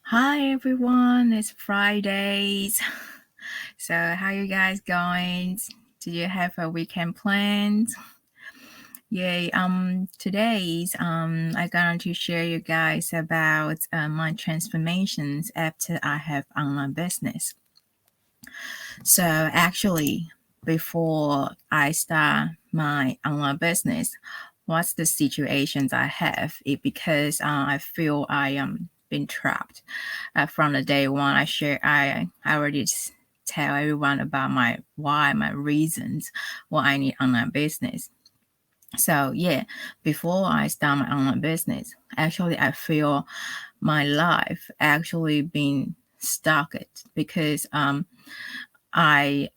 Hi everyone, it's Fridays. So how you guys going? Did you have a weekend planned? Yay, today's I'm going to share you guys about my transformations after I have online business. So actually, before I start my online business, what's the situations I have? Because I feel I am been trapped from the day one. I already tell everyone about my reasons why I need online business. So yeah, before I start my online business, actually I feel my life actually been stuck because I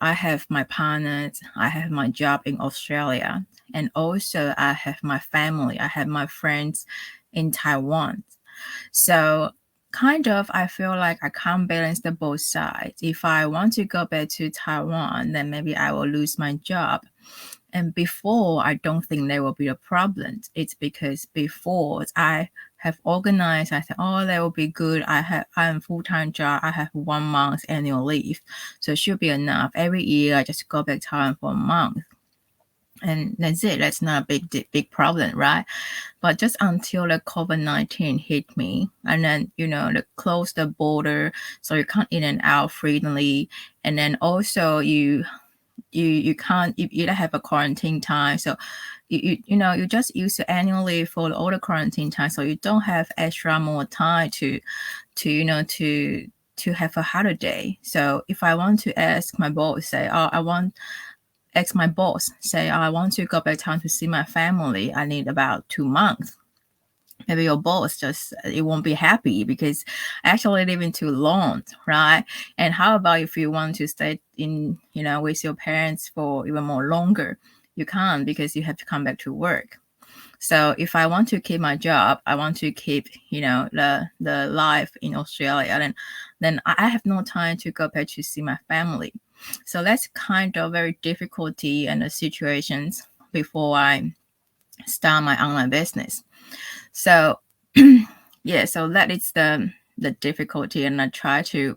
have my partners, I have my job in Australia, and also I have my family, I have my friends in Taiwan. So kind of I feel like I can't balance the both sides. If I want to go back to Taiwan, then maybe I will lose my job. And before, I don't think there will be a problem. It's because before I have organized, I said, oh, that will be good. I'm full-time job. I have 1 month annual leave. So it should be enough. Every year, I just go back to Taiwan for a month. And that's it. That's not a big problem, right? But just until the COVID-19 hit me, and then, they closed the border, so you can't in and out freely. And then also you can't, you don't have a quarantine time, so you just use the annual leave for all the quarantine time, so you don't have extra more time to have a holiday. So if I want to ask my boss, say, oh, I want to go back town to see my family, I need about 2 months. Maybe your boss it won't be happy because actually living too long, right? And how about if you want to stay in, with your parents for even more longer? You can't because you have to come back to work. So if I want to keep my job, I want to keep, the life in Australia, then I have no time to go back to see my family. So that's kind of very difficulty and the situations before I start my online business. So yeah, so that is the difficulty, and I try to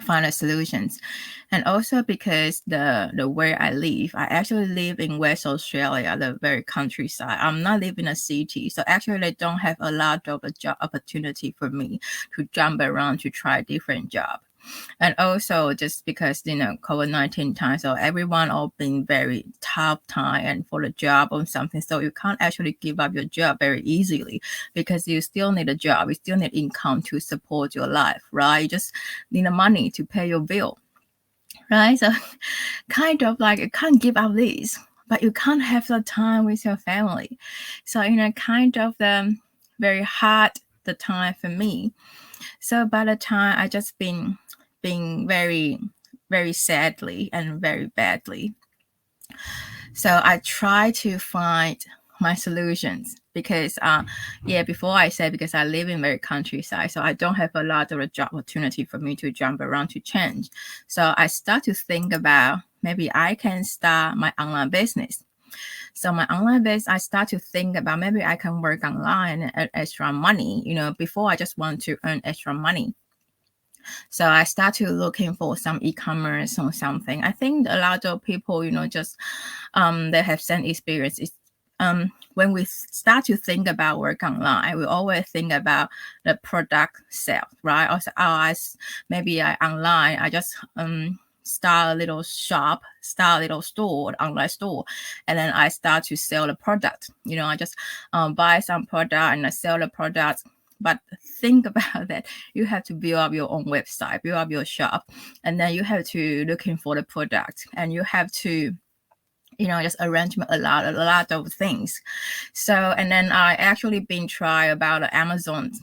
find the solutions. And also because the where I live, I actually live in West Australia, the very countryside. I'm not living in a city, so actually they don't have a lot of a job opportunity for me to jump around to try different job. And also just because, COVID-19 time, so everyone all been very tough time and for the job or something. So you can't actually give up your job very easily because you still need a job. You still need income to support your life, right? You just need the money to pay your bill, right? So kind of like you can't give up this, but you can't have the time with your family. So, kind of the very hard the time for me. So by the time I just been very, very sadly and very badly. So I try to find my solutions because, before I said, because I live in very countryside, so I don't have a lot of a job opportunity for me to jump around to change. So I start to think about maybe I can start my online business. So my online business, I start to think about maybe I can work online and earn extra money. Before I just want to earn extra money. So I start to looking for some e-commerce or something. I think a lot of people, just they have same experience. When we start to think about work online, we always think about the product sale, right? Also, maybe online, I just start a little shop, start a little store, online store, and then I start to sell the product. I just buy some product and I sell the product. But think about that. You have to build up your own website, build up your shop, and then you have to looking for the product, and you have to, just arrange a lot of things. So, and then I actually been try about Amazon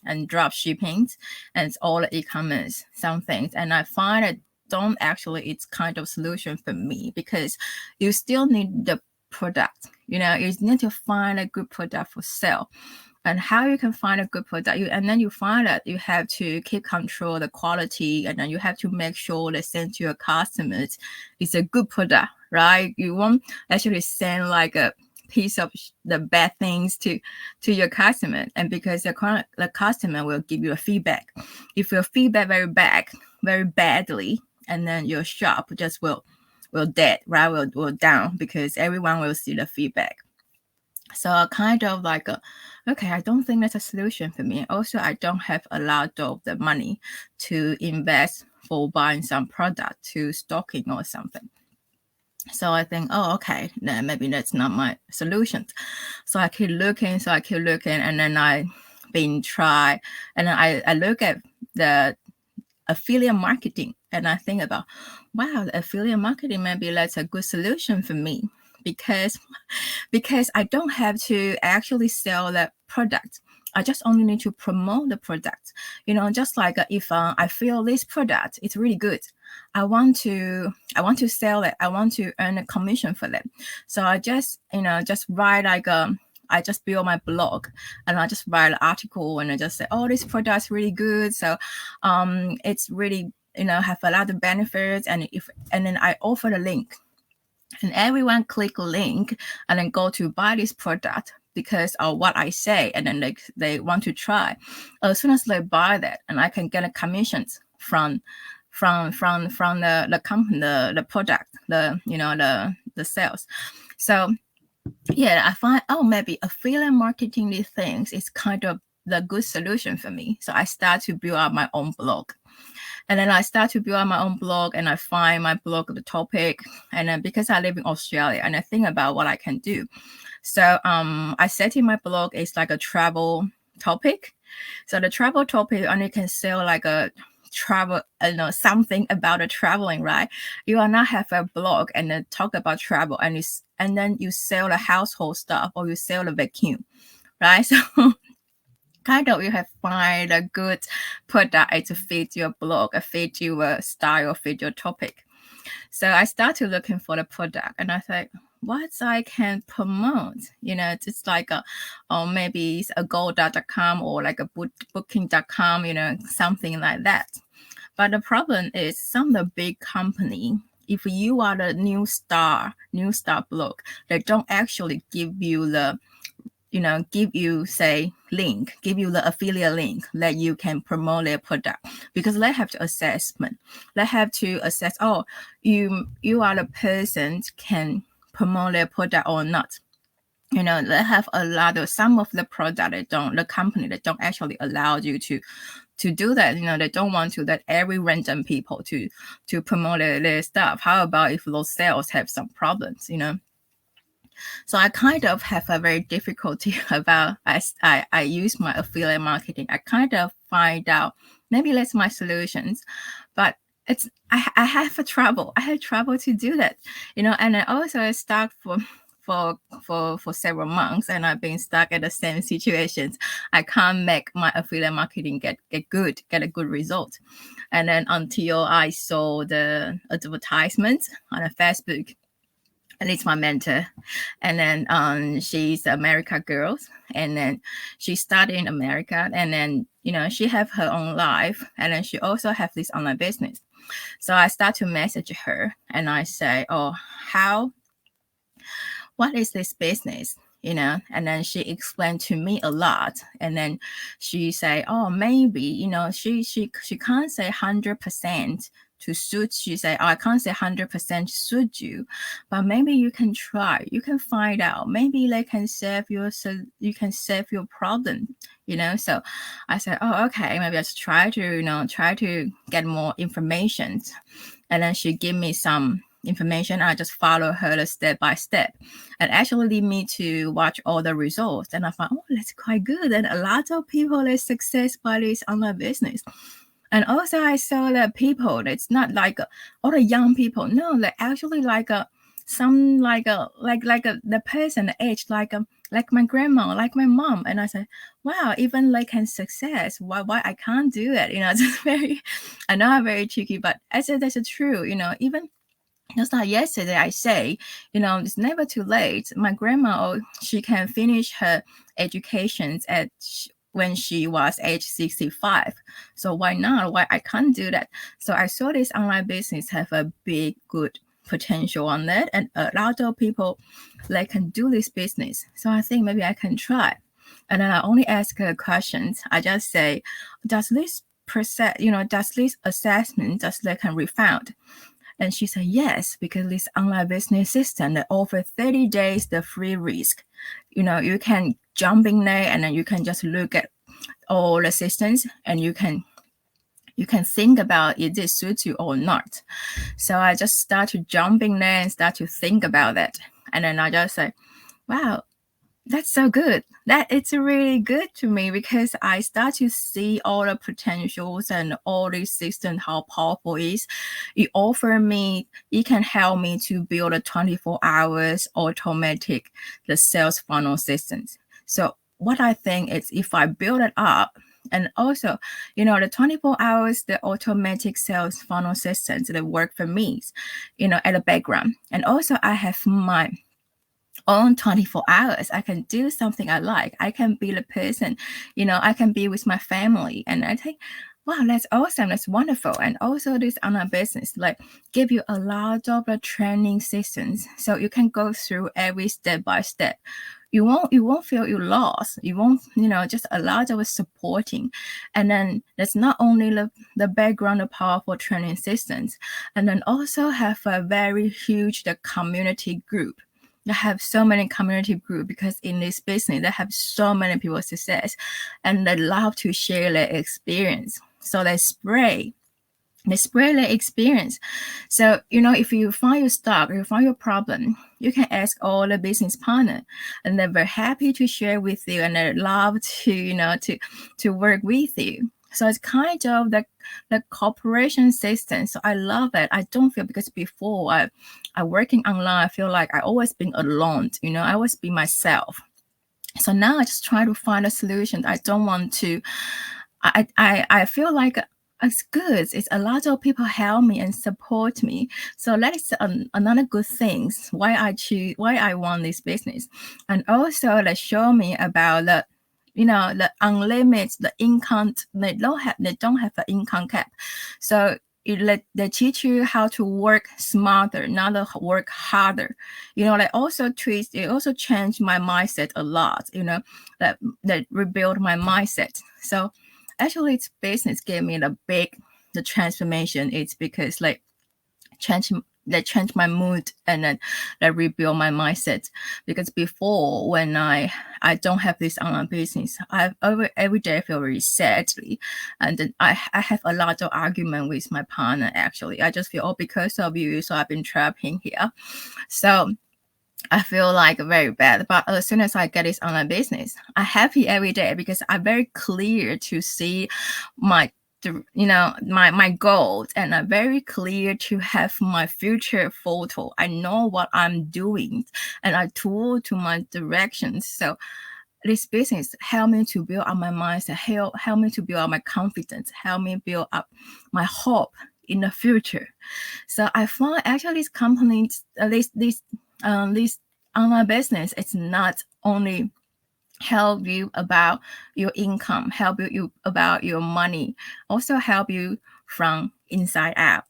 and drop shipping and all the e-commerce, some things, and I find it don't actually it's kind of solution for me because you still need the product. You need to find a good product for sale. And how you can find a good product, and then you find that you have to keep control the quality, and then you have to make sure they send to your customers it's a good product, right? You won't actually send like a piece of the bad things to your customer, and because the customer will give you a feedback. If your feedback very badly, and then your shop just will dead, right? Will down, because everyone will see the feedback. So I kind of like, okay, I don't think that's a solution for me. Also, I don't have a lot of the money to invest for buying some product to stocking or something. So I think, oh, okay, then maybe that's not my solution. So I keep looking, and then I been try, and then I look at the affiliate marketing, and I think about, wow, the affiliate marketing, maybe that's a good solution for me, because I don't have to actually sell the product. I just only need to promote the product. Just like if I feel this product is really good, I want to sell it. I want to earn a commission for it. So I just write like I just build my blog, and I just write an article, and I just say, oh, this product is really good. So it's really have a lot of benefits, and then I offer the link. And everyone click link and then go to buy this product because of what I say, and then they want to try. As soon as they buy that, and I can get a commissions from the company, the product, the sales. So yeah, I find, maybe affiliate marketing, these things is kind of the good solution for me. So I start to build up my own blog. And then I start to build my own blog, and I find my blog, the topic. And then because I live in Australia, and I think about what I can do. So I set in my blog is like a travel topic. So the travel topic only can sell like a travel, something about the traveling, right? You will not have a blog and then talk about travel, and then you sell the household stuff, or you sell the vacuum, right? So kind of you have find a good product to fit your blog, fit your style, fit your topic. So I started looking for the product, and I thought, what I can promote, just like maybe it's a go.com or like a booking.com, something like that. But the problem is some of the big company, if you are the new star blog, they don't actually give you the give you the affiliate link that you can promote their product, because they have to assessment. They have to assess, you are the person can promote their product or not. They have a lot of some of the product the company that don't actually allow you to do that. They don't want to let every random people to promote their stuff. How about if those sales have some problems, So I kind of have a very difficulty about, I use my affiliate marketing. I kind of find out maybe that's my solutions, but I have trouble. I had trouble to do that, and I also stuck for several months, and I've been stuck at the same situations. I can't make my affiliate marketing get a good result. And then until I saw the advertisement on Facebook, and it's my mentor, and then she's America girl, and then she studied in America, and then she have her own life, and then she also have this online business. So I start to message her, and I say, what is this business? And then she explained to me a lot, and then she say, maybe she can't say 100% to suit. She say, I can't say 100% suit you, but maybe you can try. You can find out. Maybe they can save your problem. So I said, okay, maybe I'll try to get more information. And then she give me some information. I just follow her step by step, and actually lead me to watch all the results. And I found, that's quite good. And a lot of people are success by this online business. And also I saw that people, it's not like all the young people. No, they're actually like the person age, like my grandma, like my mom. And I said, wow, even they can success. Why I can't do that? It's just I know I'm very tricky, but I said that's true. Even just like yesterday, I say, it's never too late. My grandma, she can finish her education when she was age 65. So why not? Why I can't do that? So I saw this online business have a big, good potential on it, and a lot of people like can do this business. So I think maybe I can try. And then I only ask her questions. I just say, does this assessment does they can refund? And she said yes, because this online business system that offer 30 days the free risk. You can jump in there and then you can just look at all the systems and you can think about if it suits you or not. So I just start to jump in there and start to think about it. And then I just say, wow, that's so good. That it's really good to me, because I start to see all the potentials and all these systems, how powerful it is. It can help me to build a 24 hours automatic the sales funnel systems. So what I think is, if I build it up, and also, the 24 hours, the automatic sales funnel systems that work for me, at the background. And also I have my own 24 hours. I can do something I like. I can be the person, I can be with my family. And I think, wow, that's awesome. That's wonderful. And also this online business, like, give you a lot of the training systems. So you can go through every step by step. You won't feel you lost. You won't, just a lot of supporting. And then there's not only the background of powerful training systems, and then also have a very huge the community group. They have so many community groups, because in this business, they have so many people success, and they love to share their experience. So they spread their experience. So, if you find your stuck, or you find your problem, you can ask all the business partners, and they're very happy to share with you, and they love to, to work with you. So it's kind of the cooperation system. So I love it. I don't feel, because before I working online, I feel like I always been alone. I always be myself. So now I just try to find a solution. I don't want to. I feel like it's good. It's a lot of people help me and support me. So that is another good thing. Why I want this business, and also they show me about the unlimited the income. They don't have an income cap. So they teach you how to work smarter, not work harder. They also changed my mindset a lot. That rebuild my mindset. So actually, it's business gave me the transformation. It's because they change my mood, and then they rebuild my mindset. Because before, when I don't have this online business, every day I feel very sadly, and then I have a lot of argument with my partner. Actually, I just feel, because of you, so I've been trapped in here. So I feel like very bad. But as soon as I get this online business, I'm happy every day, because I'm very clear to see my goals, and I'm very clear to have my future photo. I know what I'm doing, and I tool to my directions. So this business help me to build up my mindset, help me to build up my confidence, help me build up my hope in the future. So I find actually this company, this online business, it's not only help you about your income, help you about your money, also help you from inside out.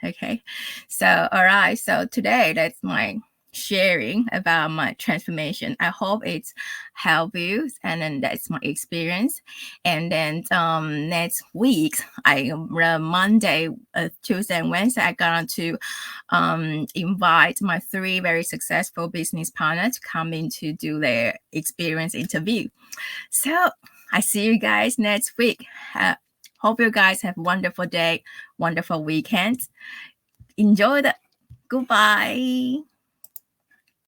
Okay, so all right, so today that's my sharing about my transformation. I hope it's help you, and then that's my experience. And then next week, Monday, Tuesday, and Wednesday, I'm going to invite my 3 very successful business partners to come in to do their experience interview. So I see you guys next week. Hope you guys have a wonderful day, wonderful weekend. Enjoy the. Goodbye.